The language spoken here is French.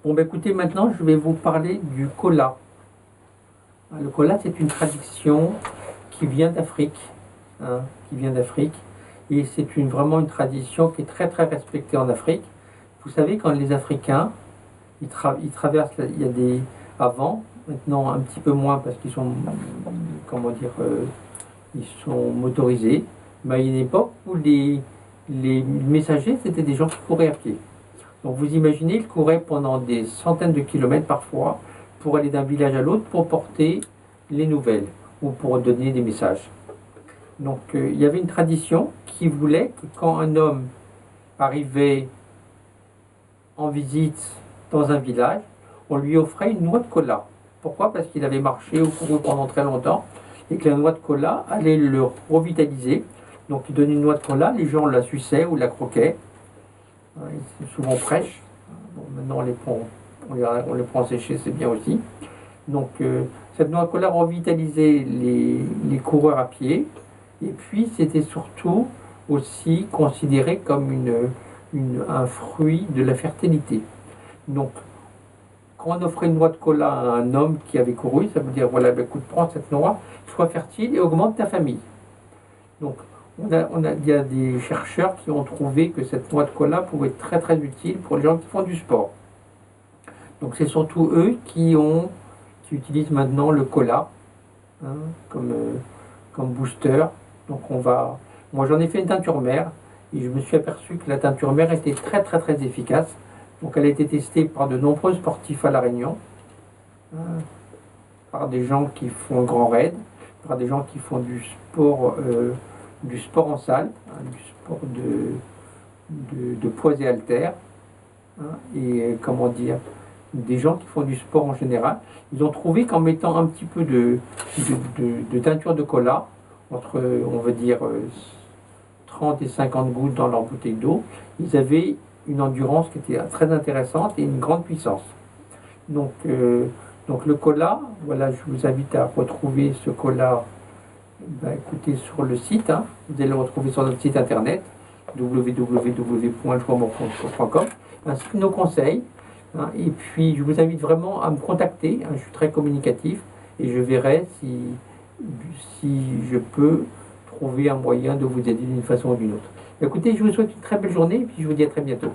Bon, bah, écoutez, maintenant, je vais vous parler du cola. Le cola, c'est une tradition qui vient d'Afrique, hein, qui vient d'Afrique. Et c'est vraiment une tradition qui est très, très respectée en Afrique. Vous savez, quand les Africains, ils traversent, il y a des... Avant, maintenant un petit peu moins parce qu'ils sont, comment dire, ils sont motorisés. Mais il y a une époque où les messagers, c'était des gens qui couraient à pied. Donc vous imaginez, ils couraient pendant des centaines de kilomètres parfois pour aller d'un village à l'autre pour porter les nouvelles ou pour donner des messages. Donc il y avait une tradition qui voulait que quand un homme arrivait en visite dans un village, on lui offrait une noix de cola. Pourquoi? Parce qu'il avait marché ou couru pendant très longtemps et que la noix de cola allait le revitaliser. Donc il donnait une noix de cola, les gens la suçaient ou la croquaient. C'est souvent fraîche. Bon, maintenant on les prend séchées, c'est bien aussi. Donc cette noix de cola revitalisait les coureurs à pied. Et puis c'était surtout aussi considéré comme un fruit de la fertilité. Donc quand on offrait une noix de cola à un homme qui avait couru, ça veut dire voilà, ben, écoute, prends cette noix, sois fertile et augmente ta famille. Donc il y a des chercheurs qui ont trouvé que cette noix de cola pouvait être très très utile pour les gens qui font du sport. Donc c'est surtout eux qui utilisent maintenant le cola, hein, comme booster. Donc moi j'en ai fait une teinture mère et je me suis aperçu que la teinture mère était très très très efficace. Donc elle a été testée par de nombreux sportifs à La Réunion, hein, par des gens qui font un grand raid, par des gens qui font du sport en salle, hein, du sport de poids et haltères, hein, et comment dire, des gens qui font du sport en général. Ils ont trouvé qu'en mettant un petit peu de teinture de cola, entre, on va dire, 30 et 50 gouttes dans leur bouteille d'eau, ils avaient une endurance qui était très intéressante et une grande puissance. Donc, donc le cola, voilà, je vous invite à retrouver ce cola, ben, écoutez, sur le site, hein. Vous allez le retrouver sur notre site internet www.joiemorfond.com, ainsi que nos conseils, hein. Et puis je vous invite vraiment à me contacter, hein. Je suis très communicatif et je verrai si je peux trouver un moyen de vous aider d'une façon ou d'une autre. Écoutez, je vous souhaite une très belle journée et puis je vous dis à très bientôt.